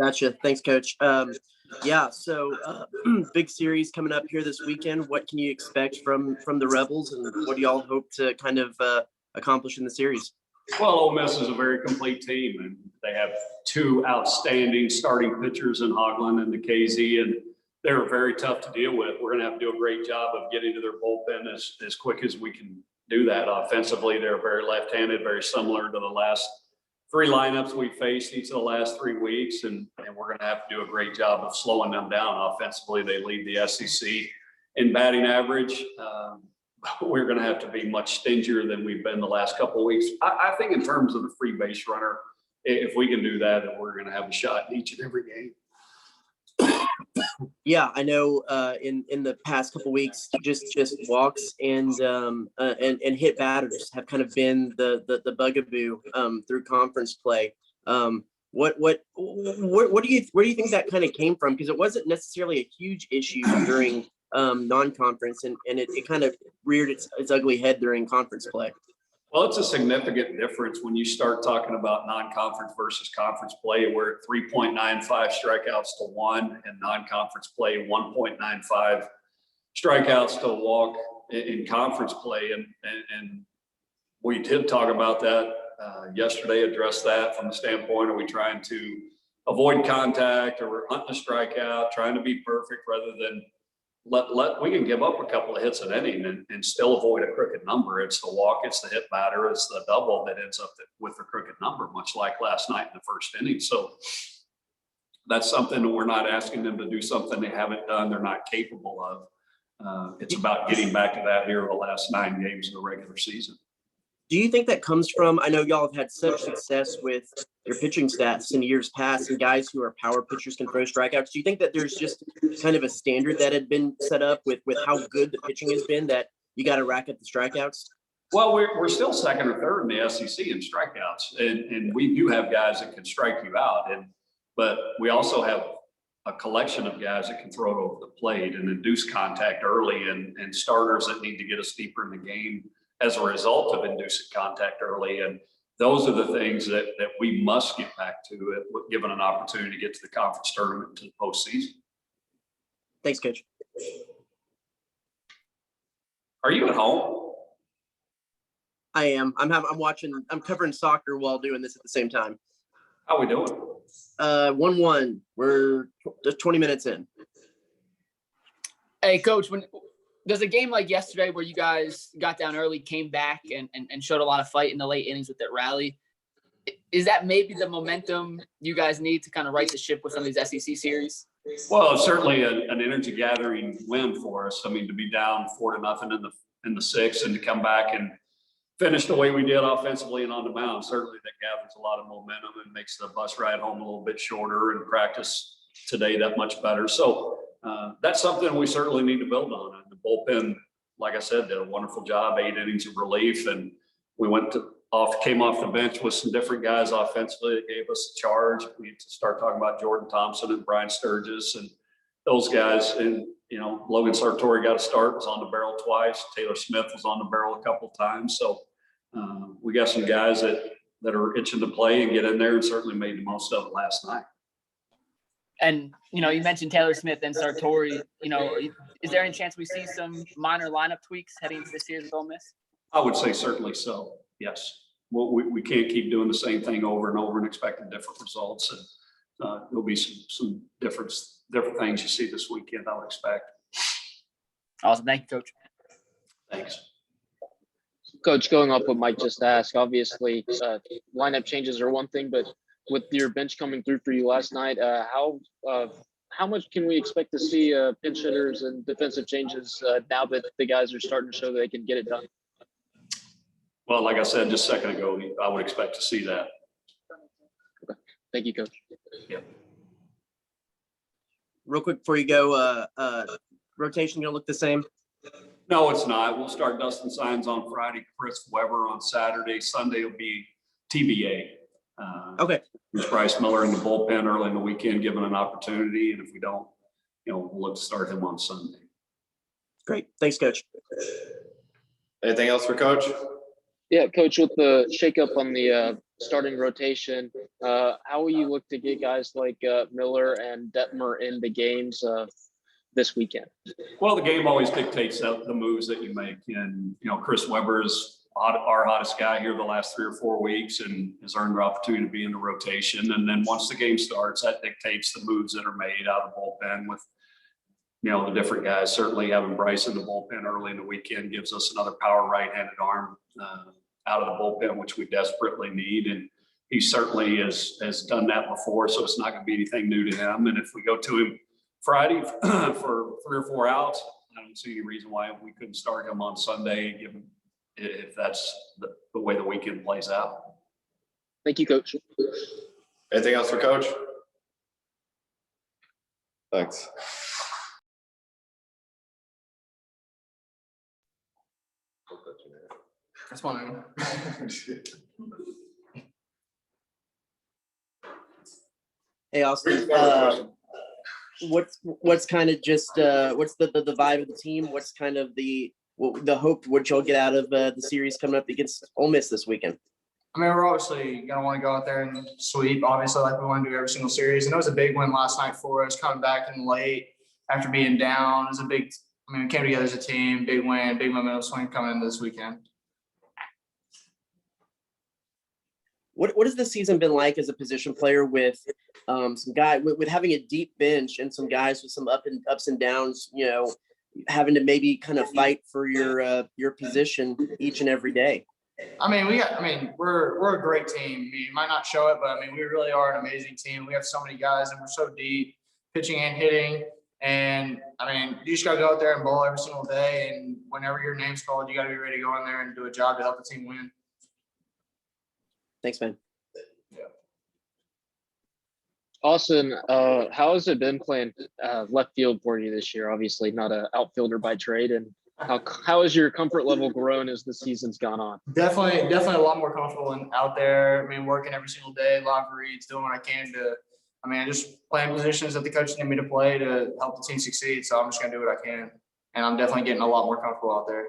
Gotcha. Thanks, Coach. Yeah, so big series coming up here this weekend. What can you expect from the Rebels, and what do y'all hope to kind of accomplish in the series? Well, Ole Miss is a very complete team, and they have two outstanding starting pitchers in Hoglund and Nikhazy, and they're very tough to deal with. We're going to have to do a great job of getting to their bullpen as quick as we can do that. Offensively, they're very left-handed, very similar to the last three lineups we faced each of the last 3 weeks, and we're going to have to do a great job of slowing them down. Offensively, they lead the SEC in batting average. We're going to have to be much stingier than we've been the last couple of weeks. I think in terms of the free base runner, if we can do that, then we're going to have a shot in each and every game. Yeah, I know in the past couple of weeks, just walks and hit batters have kind of been the bugaboo through conference play. Where do you think that kind of came from? Because it wasn't necessarily a huge issue during non-conference, and it kind of reared its ugly head during conference play. Well, it's a significant difference when you start talking about non-conference versus conference play. We're at 3.95 strikeouts to 1, and non-conference play 1.95 strikeouts to a walk in conference play. And we did talk about that yesterday, address that from the standpoint, are we trying to avoid contact, or we're hunting a strikeout, trying to be perfect rather than we can give up a couple of hits an inning and still avoid a crooked number. It's the walk, it's the hit batter, it's the double that ends up with a crooked number, much like last night in the first inning. So that's something that we're not asking them to do something they haven't done, they're not capable of. It's about getting back to that here in the last 9 games of the regular season. Do you think that comes from, I know y'all have had such success with your pitching stats in years past, and guys who are power pitchers can throw strikeouts. Do you think that there's just kind of a standard that had been set up with how good the pitching has been, that you got to rack up the strikeouts? Well, we're still second or third in the SEC in strikeouts, and we do have guys that can strike you out, but we also have a collection of guys that can throw it over the plate and induce contact early, and starters that need to get us deeper in the game as a result of inducing contact early. And those are the things that we must get back to, given an opportunity to get to the conference tournament to the postseason. Thanks, Coach. Are you at home? I am. I'm covering soccer while doing this at the same time. How we doing? 1-1. We're just 20 minutes in. Hey, Coach, there's a game like yesterday where you guys got down early, came back, and showed a lot of fight in the late innings with that rally. Is that maybe the momentum you guys need to kind of right the ship with some of these SEC series? Well, it's certainly an energy gathering win for us. I mean, to be down 4-0 in the sixth and to come back and finish the way we did offensively and on the mound, certainly that gathers a lot of momentum and makes the bus ride home a little bit shorter, and practice today that much better. So that's something we certainly need to build on. And the bullpen, like I said, did a wonderful job, 8 innings of relief, and we came off the bench with some different guys offensively that gave us a charge. We need to start talking about Jordan Thompson and Brian Sturgis and those guys. And, Logan Sartori got a start, was on the barrel twice. Taylor Smith was on the barrel a couple of times. So we got some guys that are itching to play and get in there, and certainly made the most of it last night. And, you mentioned Taylor Smith and Sartori. Is there any chance we see some minor lineup tweaks heading into this series with Ole Miss? I would say certainly so, yes. Well, we can't keep doing the same thing over and over and expecting different results. And there'll be some different things you see this weekend, I would expect. Awesome. Thank you, Coach. Thanks. Coach, going off what Mike just asked, obviously lineup changes are one thing, but with your bench coming through for you last night, how much can we expect to see pinch hitters and defensive changes now that the guys are starting to show that they can get it done? Well, like I said just a second ago, I would expect to see that. Okay. Thank you, Coach. Yep. Real quick before you go, rotation gonna look the same? No, it's not. We'll start Dustin Signs on Friday, Chris Weber on Saturday. Sunday will be TBA. Okay. There's Bryce Miller in the bullpen early in the weekend, given an opportunity. And if we don't, we'll look to start him on Sunday. Great. Thanks, Coach. Anything else for Coach? Yeah, Coach, with the shakeup on the starting rotation. How will you look to get guys like Miller and Detmer in the games this weekend? Well, the game always dictates the moves that you make. And, Chris Webber's our hottest guy here the last 3 or 4 weeks and has earned the opportunity to be in the rotation. And then once the game starts, that dictates the moves that are made out of the bullpen with, the different guys. Certainly having Bryce in the bullpen early in the weekend gives us another power right-handed arm out of the bullpen, which we desperately need. And he certainly has done that before, so it's not going to be anything new to him. And if we go to him Friday for 3 or 4 outs, I don't see any reason why we couldn't start him on Sunday, given if that's the way the weekend plays out. Thank you, Coach. Anything else for Coach? Thanks. That's fine. Hey, Austin, what's kind of just what's the vibe of the team? What's kind of the hope what you'll get out of the series coming up against Ole Miss this weekend? I mean, we're obviously going to want to go out there and sweep, obviously, like we want to do every single series. And it was a big win last night for us, coming back in late after being down. It was we came together as a team, big win, big momentum swing coming into this weekend. What has the season been like as a position player with some guy with having a deep bench and some guys with some ups and downs, having to maybe kind of fight for your position each and every day? We're a great team. You might not show it, but we really are an amazing team. We have so many guys and we're so deep, pitching and hitting. And you just got to go out there and bowl every single day. And whenever your name's called, you got to be ready to go in there and do a job to help the team win. Thanks, man. Yeah. Austin, how has it been playing left field for you this year? Obviously not an outfielder by trade. And how has your comfort level grown as the season's gone on? Definitely a lot more comfortable out there. Working every single day, a lot of reads, doing what I can to, just playing positions that the coaches need me to play to help the team succeed. So I'm just going to do what I can. And I'm definitely getting a lot more comfortable out there.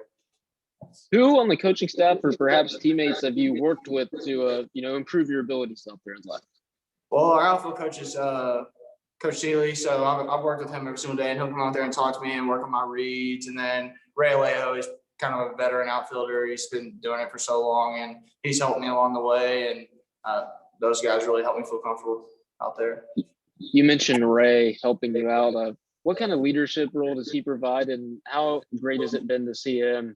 Who on the coaching staff or perhaps teammates have you worked with to, improve your abilities out there in left? Well, our outfield coach is Coach Seeley. So I've worked with him every single day, and he'll come out there and talk to me and work on my reads. And then Ray Alejo is kind of a veteran outfielder. He's been doing it for so long, and he's helped me along the way. And those guys really help me feel comfortable out there. You mentioned Ray helping you out. What kind of leadership role does he provide, and how great has it been to see him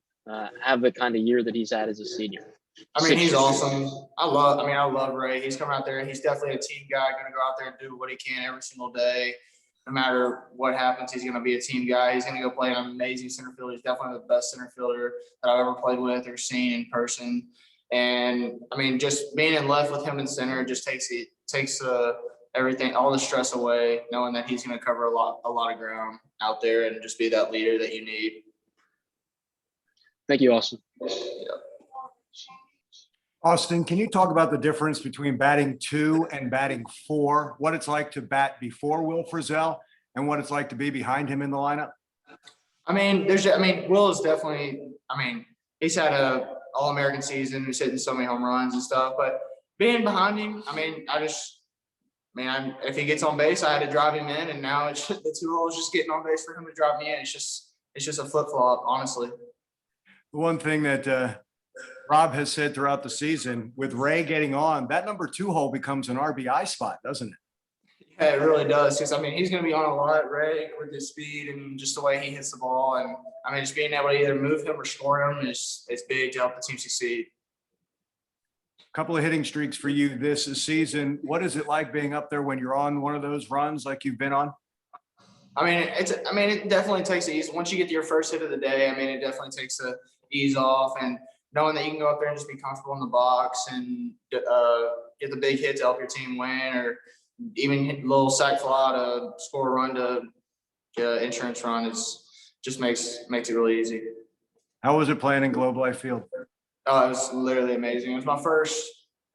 have the kind of year that he's had as a senior? He's awesome. I love Ray. He's coming out there. He's definitely a team guy, going to go out there and do what he can every single day. No matter what happens, he's going to be a team guy. He's going to go play an amazing center fielder. He's definitely the best center fielder that I've ever played with or seen in person. And just being in left with him in center just takes everything, all the stress away, knowing that he's going to cover a lot of ground out there and just be that leader that you need. Thank you, Austin. Yeah. Austin, can you talk about the difference between batting 2 and batting 4? What it's like to bat before Will Frizzell and what it's like to be behind him in the lineup? Will is definitely. He's had a All-American season. He's hitting so many home runs and stuff. But being behind him, if he gets on base, I had to drive him in, and now it's just, the 2 holes just getting on base for him to drive me in. It's just a flip flop, honestly. The one thing that Rob has said throughout the season, with Ray getting on, that number 2 hole becomes an RBI spot, doesn't it? Yeah, it really does. Because he's going to be on a lot, Ray, with his speed and just the way he hits the ball. And just being able to either move him or score him is big to help the team succeed. A couple of hitting streaks for you this season. What is it like being up there when you're on one of those runs like you've been on? It definitely takes the ease. Once you get to your first hit of the day, it definitely takes the ease off, and knowing that you can go up there and just be comfortable in the box and get the big hit to help your team win, or even hit a little sac fly to score a run to insurance run just makes it really easy. How was it playing in Globe Life Field? Oh, it was literally amazing. It was my first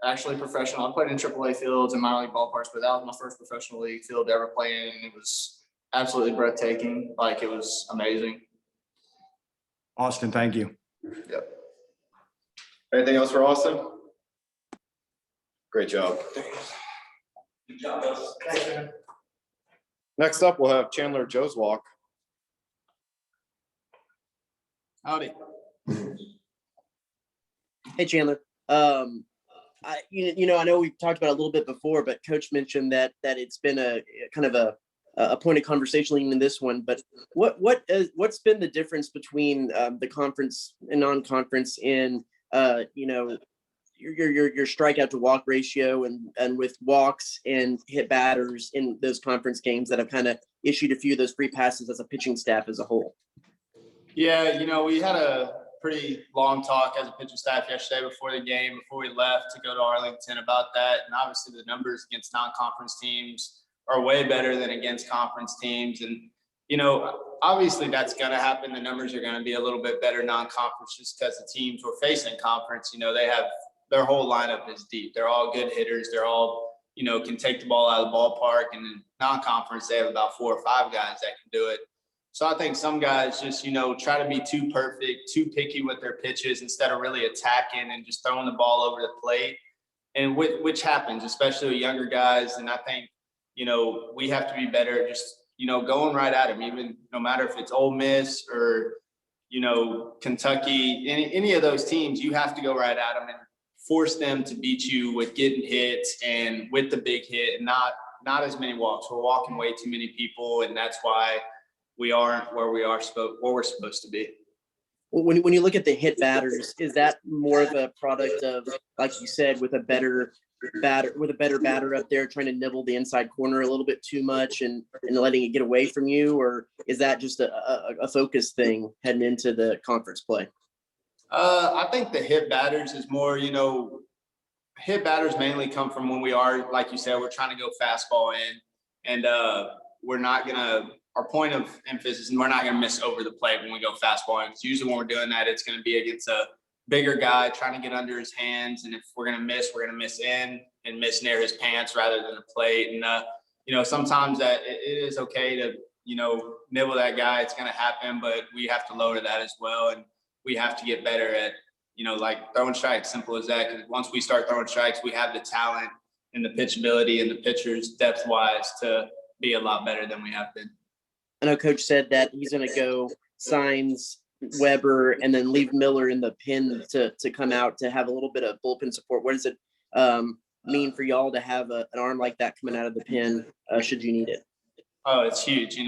actually professional. I played in AAA fields and minor league ballparks, but that was my first professional league field to ever play in, and it was absolutely breathtaking. It was amazing. Austin, thank you. Yep. Anything else for Austin? Great job. Good job, Bost. Thanks, man. Next up, we'll have Chandler Jozwiak. Howdy. Hey, Chandler. I know we've talked about it a little bit before, but Coach mentioned that it's been a kind of a point of conversation leading in this one. But what's been the difference between the conference and non-conference in your strikeout to walk ratio and with walks and hit batters in those conference games that have kind of issued a few of those free passes as a pitching staff as a whole? Yeah, we had a pretty long talk as a pitching staff yesterday before the game, before we left to go to Arlington about that. And obviously the numbers against non-conference teams are way better than against conference teams. And, obviously that's going to happen. The numbers are going to be a little bit better non-conference just because the teams we're facing conference, they have their whole lineup is deep. They're all good hitters. They're all, can take the ball out of the ballpark. And in non-conference, they have about 4 or 5 guys that can do it. So I think some guys just, try to be too perfect, too picky with their pitches instead of really attacking and just throwing the ball over the plate. And which happens, especially with younger guys. And I think, we have to be better at just, going right at them, even no matter if it's Ole Miss or, Kentucky, any of those teams, you have to go right at them and force them to beat you with getting hits and with the big hit and not as many walks. We're walking way too many people, and that's why we aren't where we're supposed to be. When you look at the hit batters, is that more of a product of, like you said, with a better batter up there trying to nibble the inside corner a little bit too much and letting it get away from you, or is that just a focus thing heading into the conference play? I think the hit batters is more, hit batters mainly come from when we are, like you said, we're trying to go fastball in, and our point of emphasis, and we're not going to miss over the plate when we go fastball in. Because usually when we're doing that, it's going to be against a bigger guy trying to get under his hands. And if we're going to miss, we're going to miss in and miss near his pants rather than the plate. And, sometimes that it is okay to, nibble that guy. It's going to happen, but we have to lower that as well. And we have to get better at, like throwing strikes, simple as that. Because once we start throwing strikes, we have the talent and the pitchability and the pitchers depth-wise to be a lot better than we have been. I know Coach said that he's going to go signs Weber and then leave Miller in the pen to come out to have a little bit of bullpen support. What does it mean for y'all to have an arm like that coming out of the pen should you need it? Oh, it's huge.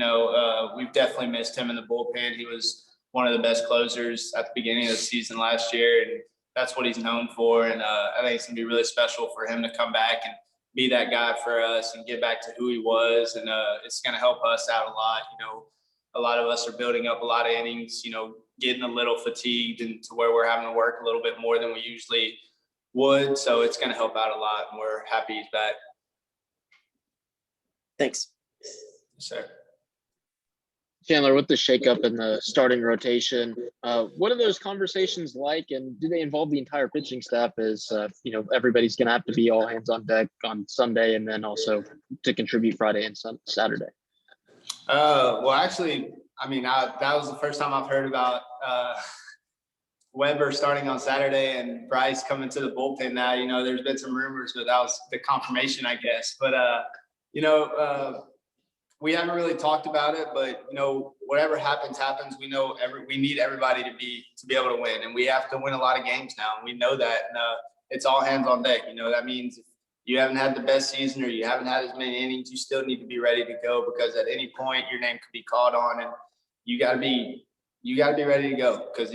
We've definitely missed him in the bullpen. He was one of the best closers at the beginning of the season last year, and that's what he's known for. And I think it's going to be really special for him to come back and be that guy for us and get back to who he was. And it's going to help us out a lot. A lot of us are building up a lot of innings, getting a little fatigued and to where we're having to work a little bit more than we usually would. So it's going to help out a lot, and we're happy he's back. Thanks. Yes, sir. Chandler, with the shakeup in the starting rotation, what are those conversations like, and do they involve the entire pitching staff? As everybody's going to have to be all hands on deck on Sunday, and then also to contribute Friday and Saturday. Well, actually, that was the first time I've heard about Weber starting on Saturday and Bryce coming to the bullpen now. There's been some rumors, but that was the confirmation, I guess. But we haven't really talked about it, but whatever happens. We know we need everybody to be able to win, and we have to win a lot of games now. And we know that, and it's all hands on deck. That means if you haven't had the best season or you haven't had as many innings, you still need to be ready to go, because at any point your name could be called on, and you got to be ready to go, because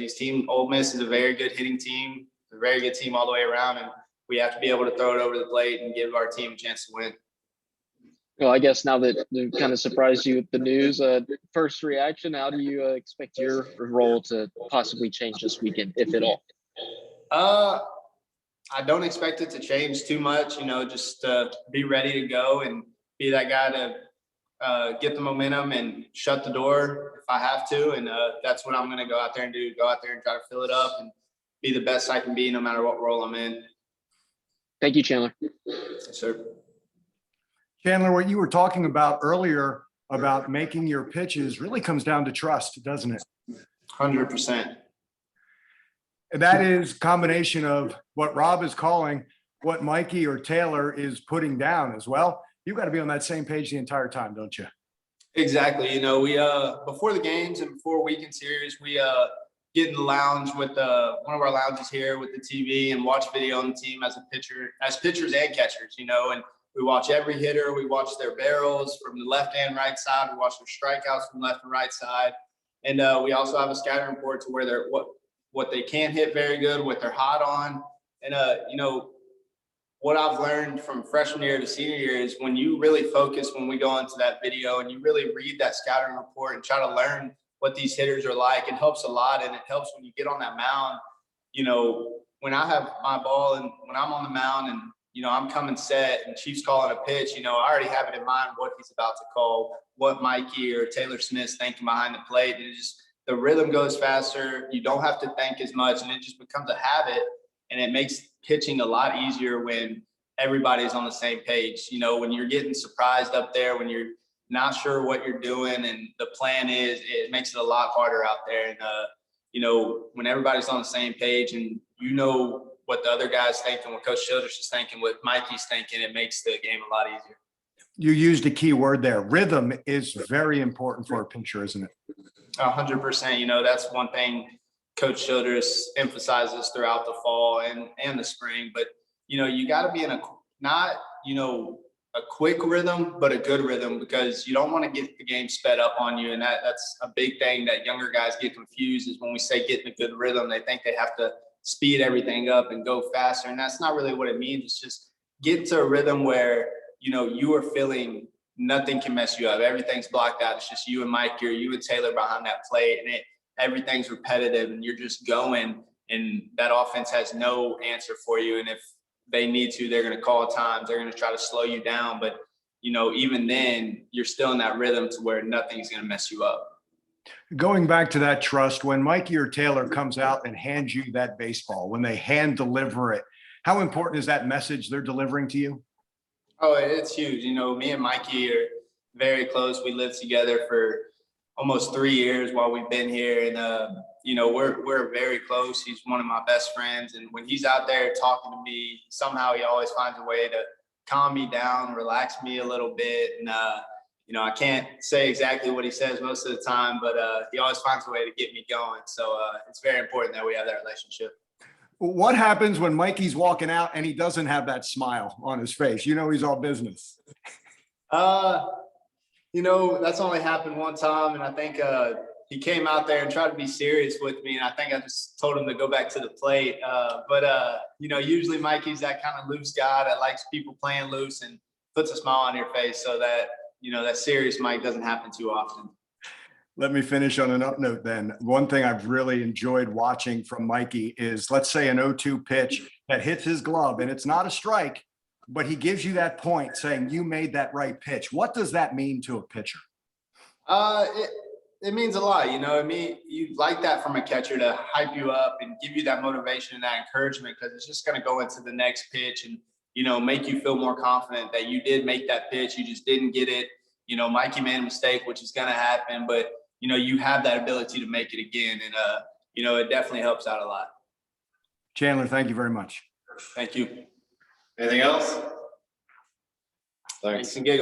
Ole Miss is a very good hitting team, a very good team all the way around, and we have to be able to throw it over the plate and give our team a chance to win. Well, I guess now that it kind of surprised you with the news, first reaction, how do you expect your role to possibly change this weekend, if at all? I don't expect it to change too much, just be ready to go and be that guy to get the momentum and shut the door if I have to. And that's what I'm going to go out there and do, go out there and try to fill it up and be the best I can be no matter what role I'm in. Thank you, Chandler. Yes, sir. Chandler, what you were talking about earlier about making your pitches really comes down to trust, doesn't it? 100%. And that is a combination of what Rob is calling what Mikey or Taylor is putting down as well. You've got to be on that same page the entire time, don't you? Exactly. You know, we before the games and before weekend series, we get in the lounge with one of our lounges here with the TV and watch video on the team as pitchers and catchers, you know, and we watch every hitter, we watch their barrels from the left and right side, we watch their strikeouts from left and right side. And we also have a scouting report to where they're what they can hit very good, what they're hot on. And you know, what I've learned from freshman year to senior year is when you really focus, when we go into that video and you really read that scouting report and try to learn what these hitters are like, it helps a lot. And it helps when you get on that mound, you know, when I have my ball and when I'm on the mound and, you know, I'm coming set and Chief's calling a pitch, you know, I already have it in mind what he's about to call, what Mikey or Taylor Smith's thinking behind the plate. And it just, the rhythm goes faster. You don't have to think as much and it just becomes a habit. And it makes pitching a lot easier when everybody's on the same page. You know, when you're getting surprised up there, when you're not sure what you're doing and the plan is, it makes it a lot harder out there. And, you know, when everybody's on the same page and you know what the other guy's thinking, what Coach Childress is thinking, what Mikey's thinking, it makes the game a lot easier. You used a key word there. Rhythm is very important for a pitcher, isn't it? 100%. You know, that's one thing Coach Childress emphasizes throughout the fall and the spring. But, you know, you got to be in not, you know, a quick rhythm, but a good rhythm, because you don't want to get the game sped up on you. And that's a big thing that younger guys get confused is when we say get in a good rhythm, they think they have to speed everything up and go faster. And that's not really what it means. It's just get to a rhythm where, you know, you are feeling nothing can mess you up. Everything's blocked out. It's just you and Mike or you and Taylor behind that plate, and everything's repetitive and you're just going, and that offense has no answer for you. And if they need to, they're going to call times, they're going to try to slow you down. But, you know, even then you're still in that rhythm to where nothing's going to mess you up. Going back to that trust, when Mikey or Taylor comes out and hands you that baseball, when they hand deliver it, how important is that message they're delivering to you? Oh, it's huge. You know, me and Mikey are very close. We lived together for almost 3 years while we've been here. And, you know, we're very close. He's one of my best friends. And when he's out there talking to me, somehow he always finds a way to calm me down, relax me a little bit. And, you know, I can't say exactly what he says most of the time, but he always finds a way to get me going. So it's very important that we have that relationship. What happens when Mikey's walking out and he doesn't have that smile on his face? You know, he's all business. You know, that's only happened one time. And I think he came out there and tried to be serious with me. And I think I just told him to go back to the plate. You know, usually Mikey's that kind of loose guy that likes people playing loose and puts a smile on your face, so that, you know, that serious Mike doesn't happen too often. Let me finish on an up note then. One thing I've really enjoyed watching from Mikey is, let's say an 0-2 pitch that hits his glove and it's not a strike, but he gives you that point saying you made that right pitch. What does that mean to a pitcher? It means a lot. You know, I mean, you like that from a catcher to hype you up and give you that motivation and that encouragement, because it's just going to go into the next pitch and, you know, make you feel more confident that you did make that pitch. You just didn't get it. You know, Mikey made a mistake, which is going to happen, but, you know, you have that ability to make it again. And, you know, it definitely helps out a lot. Chandler, thank you very much. Thank you. Anything else? Thanks. Thanks and giggles.